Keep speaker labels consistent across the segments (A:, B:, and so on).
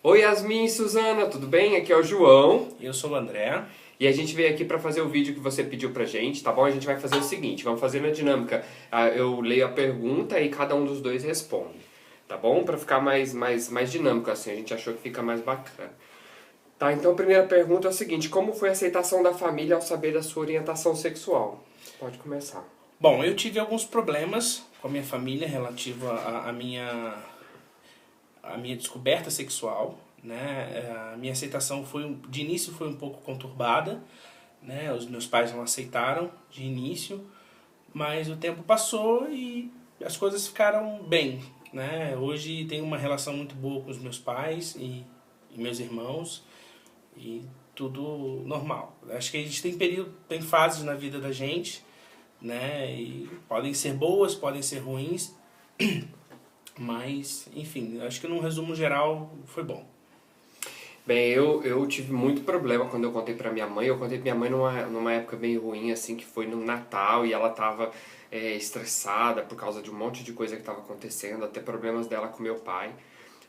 A: Oi Yasmin e Suzana, tudo bem? Aqui é o João
B: Eu sou o André.
A: e a gente veio aqui para fazer o vídeo que você pediu pra gente, tá bom? A gente vai fazer o seguinte, vamos fazer na dinâmica. Eu leio a pergunta e cada um dos dois responde, tá bom? Para ficar mais dinâmico assim, a gente achou que fica mais bacana. Tá, então a primeira pergunta é o seguinte, como foi a aceitação da família ao saber da sua orientação sexual? Pode começar.
B: Bom, eu tive alguns problemas com a minha família relativo à minha descoberta sexual, né? A minha aceitação de início foi um pouco conturbada, né? Os meus pais não aceitaram de início, mas o tempo passou e as coisas ficaram bem, né? Hoje tenho uma relação muito boa com os meus pais e meus irmãos e tudo normal. Acho que a gente tem fases na vida da gente, né? E podem ser boas, podem ser ruins, mas, enfim, acho que num resumo geral foi bom.
A: Bem, eu tive muito problema quando eu contei pra minha mãe. Eu contei pra minha mãe numa época bem ruim, assim, que foi no Natal e ela tava estressada por causa de um monte de coisa que tava acontecendo, até problemas dela com meu pai.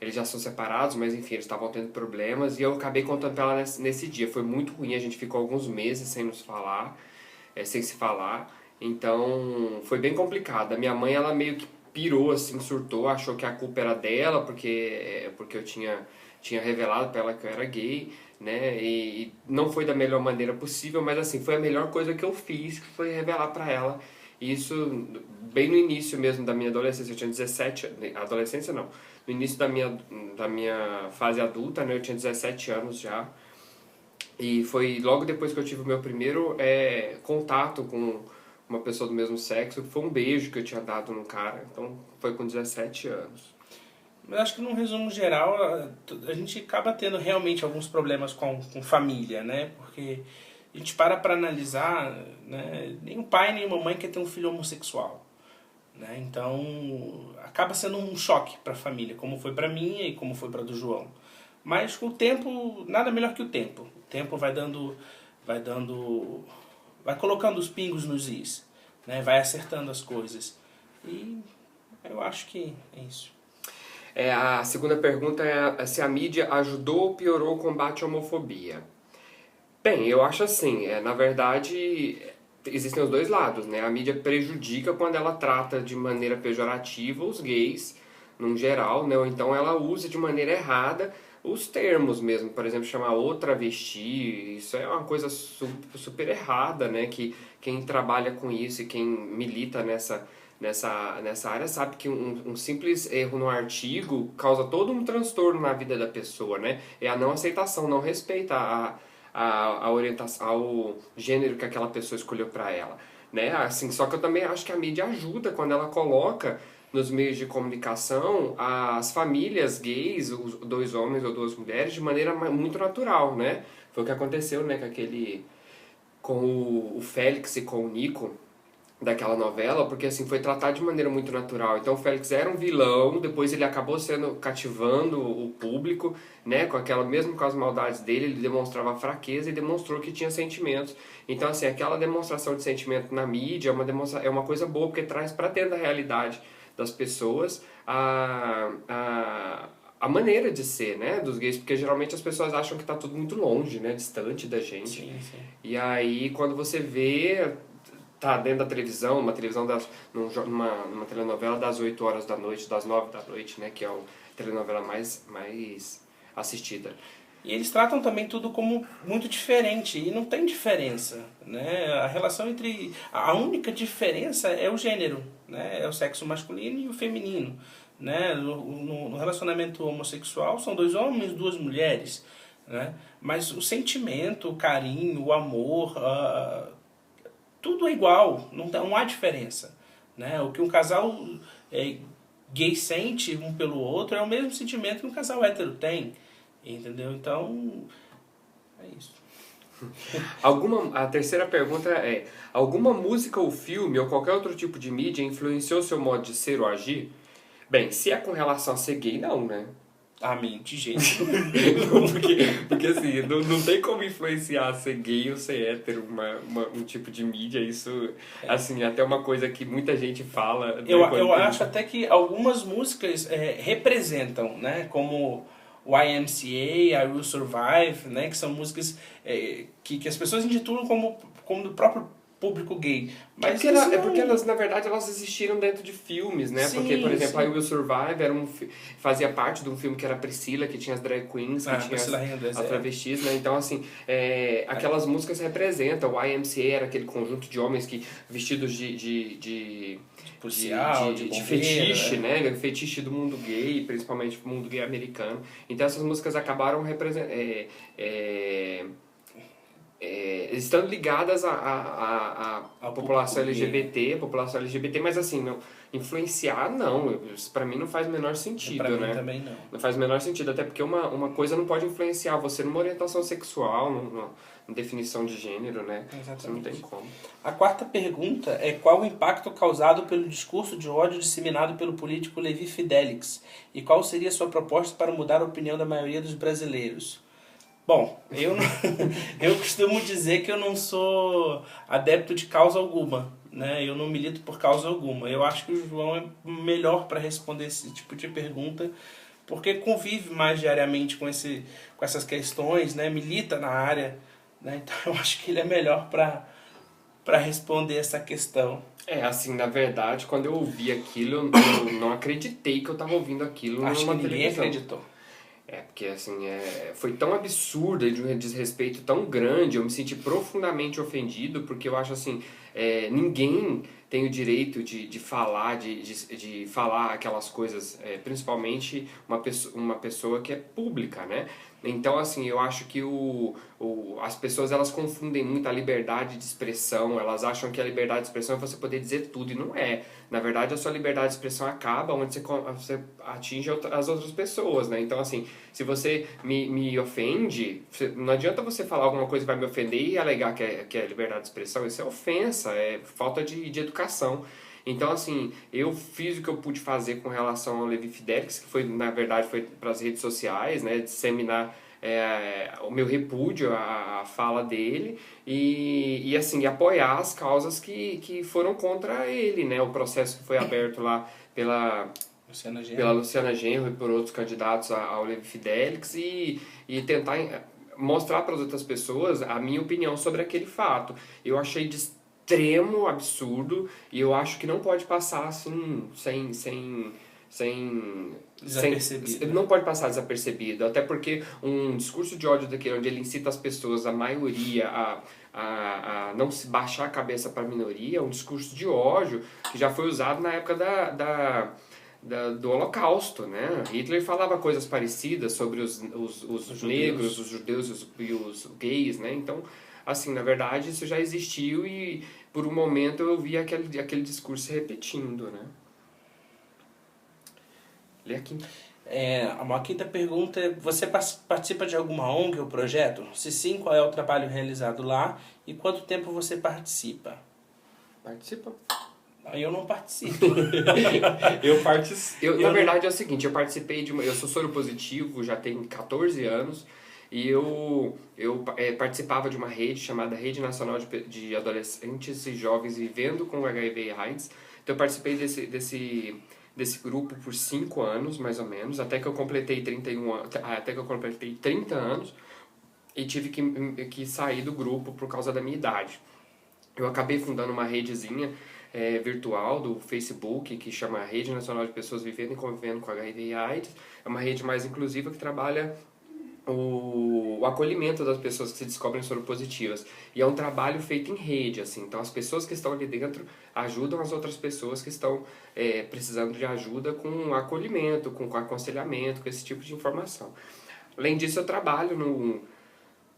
A: Eles já são separados, mas enfim, eles estavam tendo problemas e eu acabei contando pra ela nesse dia. Foi muito ruim, a gente ficou alguns meses sem nos falar, sem se falar. Então, foi bem complicado. A minha mãe, ela meio que pirou, assim, surtou, achou que a culpa era dela, porque eu tinha revelado pra ela que eu era gay, né? E não foi da melhor maneira possível, mas assim, foi a melhor coisa que eu fiz, que foi revelar pra ela. E isso bem no início mesmo da minha adolescência, eu tinha 17, adolescência não, no início da minha fase adulta, né? Eu tinha 17 anos já. E foi logo depois que eu tive o meu primeiro contato com uma pessoa do mesmo sexo, que foi um beijo que eu tinha dado num cara. Então foi com 17 anos.
B: Mas acho que num resumo geral, a gente acaba tendo realmente alguns problemas com família, né? Porque a gente para analisar, né? Nem o pai nem a mamãe quer ter um filho homossexual, né? Então acaba sendo um choque para a família, como foi para mim e como foi para do João. Mas com o tempo, nada melhor que o tempo. O tempo vai colocando os pingos nos is, né? Vai acertando as coisas. E eu acho que é isso.
A: A segunda pergunta é se a mídia ajudou ou piorou o combate à homofobia. Bem, eu acho assim, na verdade, existem os dois lados, né? A mídia prejudica quando ela trata de maneira pejorativa os gays, num geral, né? Ou então ela usa de maneira errada os termos mesmo, por exemplo, chamar o travesti, isso é uma coisa super errada, né? Que quem trabalha com isso e quem milita nessa área sabe que um simples erro no artigo causa todo um transtorno na vida da pessoa, né? É a não aceitação, não respeita a orientação, ao gênero que aquela pessoa escolheu para ela, né? Assim, só que eu também acho que a mídia ajuda quando ela coloca nos meios de comunicação as famílias gays, os dois homens ou duas mulheres, de maneira muito natural, né? Foi o que aconteceu, né, com o Félix e com o Nico, daquela novela, porque assim foi tratado de maneira muito natural. Então o Félix era um vilão, depois ele acabou sendo cativando o público, né, mesmo com as maldades dele, ele demonstrava fraqueza e demonstrou que tinha sentimentos. Então assim, aquela demonstração de sentimento na mídia é uma coisa boa porque traz para dentro da realidade das pessoas a maneira de ser, né, dos gays, porque geralmente as pessoas acham que tá tudo muito longe, né, distante da gente.
B: Sim, sim.
A: E aí quando você vê tá dentro da televisão, numa telenovela das 8 horas da noite, das 9 da noite, né, que é a telenovela mais assistida.
B: E eles tratam também tudo como muito diferente, e não tem diferença, né? A relação entre... A única diferença é o gênero, né? É o sexo masculino e o feminino, né? No relacionamento homossexual são dois homens, duas mulheres, né? Mas o sentimento, o carinho, o amor, tudo é igual, não há diferença, né? O que um casal gay sente um pelo outro é o mesmo sentimento que um casal hétero tem, entendeu? Então, é isso.
A: A terceira pergunta é: alguma música ou filme ou qualquer outro tipo de mídia influenciou seu modo de ser ou agir? Bem, se é com relação a ser gay, não, né?
B: Amém, de jeito
A: Não, porque assim, não tem como influenciar ser gay ou ser hétero um tipo de mídia, isso, assim, até uma coisa que muita gente fala. Né,
B: eu acho até que algumas músicas representam, né? Como YMCA, I Will Survive, né? Que são músicas que as pessoas intitulam como do próprio público gay. Mas
A: Porque elas, na verdade, elas existiram dentro de filmes, né?
B: Sim,
A: porque, por exemplo,
B: sim.
A: I Will Survive fazia parte de um filme que era Priscila, que tinha as drag queens, que tinha as travestis, né? Então, assim, aquelas músicas representam. O YMCA era aquele conjunto de homens que vestidos de
B: policial,
A: de
B: bombeiro,
A: fetiche, né? Fetiche do mundo gay, principalmente do mundo gay americano. Então, essas músicas acabaram estando ligadas à população LGBT, mas assim, não, influenciar não, isso pra mim não faz o menor sentido,
B: pra
A: né?
B: mim também não.
A: Não faz o menor sentido, até porque uma coisa não pode influenciar você numa orientação sexual, numa definição de gênero, né?
B: Exatamente.
A: Isso não tem como.
B: A quarta pergunta é: qual o impacto causado pelo discurso de ódio disseminado pelo político Levi Fidelix? E qual seria a sua proposta para mudar a opinião da maioria dos brasileiros? Bom, eu costumo dizer que eu não sou adepto de causa alguma, né? Eu não milito por causa alguma. Eu acho que o João é melhor para responder esse tipo de pergunta, porque convive mais diariamente com essas questões, né? Milita na área, né? Então eu acho que ele é melhor para responder essa questão.
A: Assim, na verdade, quando eu ouvi aquilo, eu não acreditei que eu estava ouvindo aquilo
B: Acho
A: numa
B: que ninguém
A: televisão.
B: acreditou.
A: Porque assim, foi tão absurdo e de um desrespeito tão grande, eu me senti profundamente ofendido, porque eu acho assim, ninguém tem o direito de falar, de falar aquelas coisas, principalmente uma pessoa que é pública, né? Então, assim, eu acho que as pessoas elas confundem muito a liberdade de expressão, elas acham que a liberdade de expressão é você poder dizer tudo, e não é. Na verdade, a sua liberdade de expressão acaba onde você atinge as outras pessoas, né? Então, assim, se você me ofende, não adianta você falar alguma coisa que vai me ofender e alegar que é liberdade de expressão, isso é ofensa, é falta de educação. Então, assim, eu fiz o que eu pude fazer com relação ao Levi Fidelix, que foi, na verdade, foi para as redes sociais, né, disseminar o meu repúdio à fala dele e assim, apoiar as causas que foram contra ele, né, o processo que foi aberto lá pela Luciana Genro e por outros candidatos ao Levi Fidelix e tentar mostrar para as outras pessoas a minha opinião sobre aquele fato. Eu achei extremo absurdo e eu acho que não pode passar assim não pode passar desapercebido, até porque um discurso de ódio daquele onde ele incita as pessoas, a maioria, a não se baixar a cabeça para a minoria, é um discurso de ódio que já foi usado na época do Holocausto, né? Hitler falava coisas parecidas sobre os negros, os judeus e os gays, né? Então, assim, na verdade, isso já existiu e por um momento eu vi aquele discurso se repetindo, né? Lê aqui.
B: A quinta pergunta é: você participa de alguma ONG ou projeto? Se sim, qual é o trabalho realizado lá e quanto tempo você participa?
A: Participa?
B: Eu não participo.
A: Na verdade é o seguinte, eu participei eu sou soropositivo, já tem 14 anos, e eu participava de uma rede chamada Rede Nacional de Adolescentes e Jovens Vivendo com HIV e AIDS. Então eu participei desse grupo por 5 anos, mais ou menos, até que eu completei 30 anos e tive que sair do grupo por causa da minha idade. Eu acabei fundando uma redezinha virtual do Facebook, que chama Rede Nacional de Pessoas Vivendo e Convivendo com HIV e AIDS. É uma rede mais inclusiva que trabalha o acolhimento das pessoas que se descobrem soropositivas. E é um trabalho feito em rede, assim. Então as pessoas que estão ali dentro ajudam as outras pessoas que estão precisando de ajuda com acolhimento, com aconselhamento, com esse tipo de informação. Além disso, eu trabalho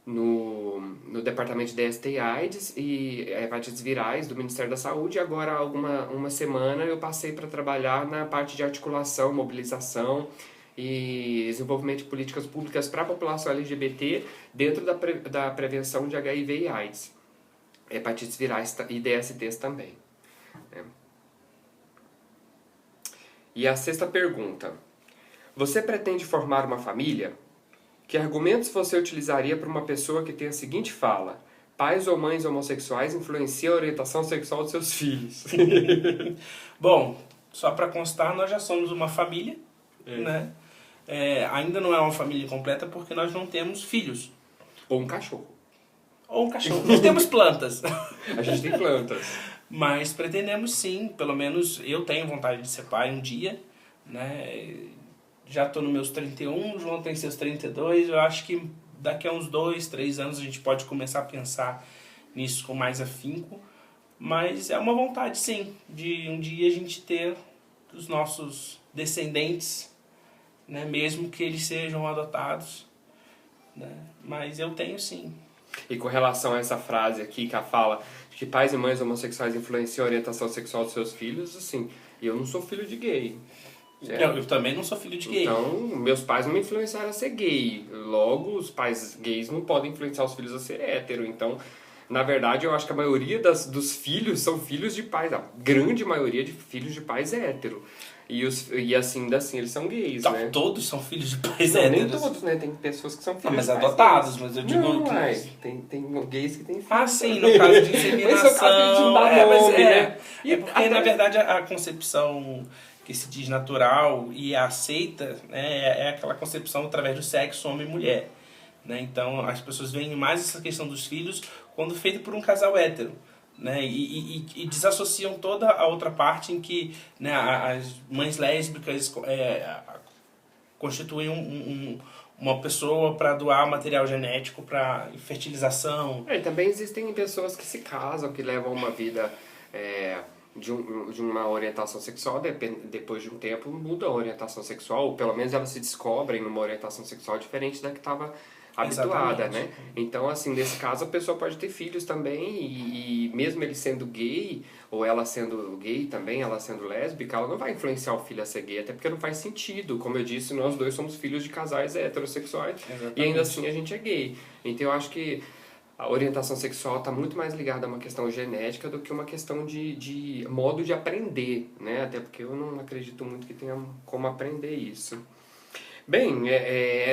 A: no departamento de DST e AIDS e hepatites virais do Ministério da Saúde. E agora, há uma semana, eu passei para trabalhar na parte de articulação, mobilização e desenvolvimento de políticas públicas para a população LGBT dentro da prevenção de HIV e AIDS, hepatites virais e DSTs também. E a sexta pergunta: você pretende formar uma família? Que argumentos você utilizaria para uma pessoa que tem a seguinte fala: pais ou mães homossexuais influenciam a orientação sexual dos seus filhos?
B: Bom, só para constar, nós já somos uma família, né? ainda não é uma família completa porque nós não temos filhos.
A: Ou um cachorro.
B: Ou um cachorro. Nós temos plantas.
A: A gente tem plantas.
B: Mas pretendemos sim, pelo menos eu tenho vontade de ser pai um dia, né? Já estou nos meus 31, o João tem seus 32, eu acho que daqui a uns 2, 3 anos a gente pode começar a pensar nisso com mais afinco, mas é uma vontade sim, de um dia a gente ter os nossos descendentes, né? Mesmo que eles sejam adotados, né? Mas eu tenho sim.
A: E com relação a essa frase aqui que a fala de que pais e mães homossexuais influenciam a orientação sexual dos seus filhos, assim, eu não sou filho de gay.
B: Eu também não sou filho de gay.
A: Então, meus pais não me influenciaram a ser gay. Logo, os pais gays não podem influenciar os filhos a ser hétero. Então, na verdade, eu acho que a maioria dos filhos são filhos de pais. A grande maioria de filhos de pais é hétero. E assim, eles são gays,
B: Então,
A: né?
B: todos são filhos de pais
A: Não, nem
B: héteros.
A: todos, né? Tem pessoas que são filhos
B: Mas
A: de pais
B: adotados,
A: gays.
B: mas eu digo
A: Não,
B: que...
A: tem gays que têm filhos.
B: Ah, sim, no caso de inseminação.
A: Mas no caso de não dar nome, né?
B: É porque, na verdade, a concepção que se diz natural e aceita, né, é aquela concepção através do sexo homem e mulher. Né? Então, as pessoas veem mais essa questão dos filhos quando feita por um casal hétero. Né? E desassociam toda a outra parte em que, né, as mães lésbicas constituem uma pessoa para doar material genético para fertilização.
A: E também existem pessoas que se casam, que levam uma vida de uma orientação sexual, depois de um tempo muda a orientação sexual, ou pelo menos elas se descobrem numa orientação sexual diferente da que estava habituada,
B: Exatamente.
A: né? Então, assim, nesse caso a pessoa pode ter filhos também e mesmo ele sendo gay, ou ela sendo gay também, ela sendo lésbica, ela não vai influenciar o filho a ser gay, até porque não faz sentido. Como eu disse, nós dois somos filhos de casais heterossexuais.
B: Exatamente.
A: E ainda assim a gente é gay. Então eu acho que a orientação sexual está muito mais ligada a uma questão genética do que uma questão de modo de aprender, né? Até porque eu não acredito muito que tenha como aprender isso. Bem,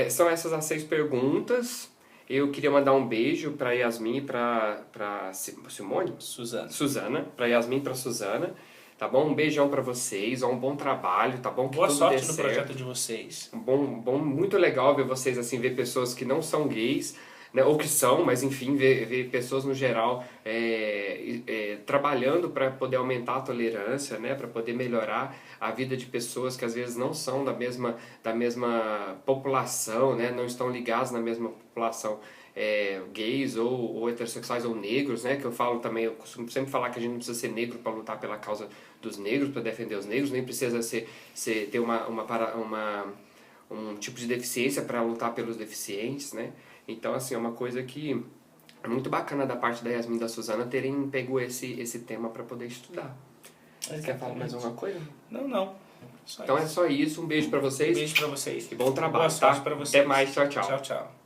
A: são essas as 6 perguntas. Eu queria mandar um beijo para Yasmin e para Simone? Suzana. Para Yasmin e para Suzana. Tá bom? Um beijão para vocês, um bom trabalho, tá bom? Que
B: Boa
A: tudo
B: sorte
A: dê
B: no
A: certo.
B: projeto de vocês.
A: Muito legal ver vocês assim, ver pessoas que não são gays, né, ou que são, mas enfim, ver pessoas no geral trabalhando para poder aumentar a tolerância, né, para poder melhorar a vida de pessoas que às vezes não são da mesma população, né, não estão ligados na mesma população, gays ou heterossexuais ou negros, né, que eu falo também, eu costumo sempre falar que a gente não precisa ser negro para lutar pela causa dos negros, para defender os negros, nem precisa ter um tipo de deficiência para lutar pelos deficientes, né? Então, assim, é uma coisa que é muito bacana da parte da Yasmin e da Suzana terem pego esse tema para poder estudar. Você quer falar mais alguma coisa?
B: Não.
A: Então é só isso. Um beijo para vocês.
B: Um beijo para vocês.
A: E bom trabalho,
B: Boa sorte
A: tá?
B: para vocês.
A: Até mais. Tchau, tchau.
B: Tchau, tchau.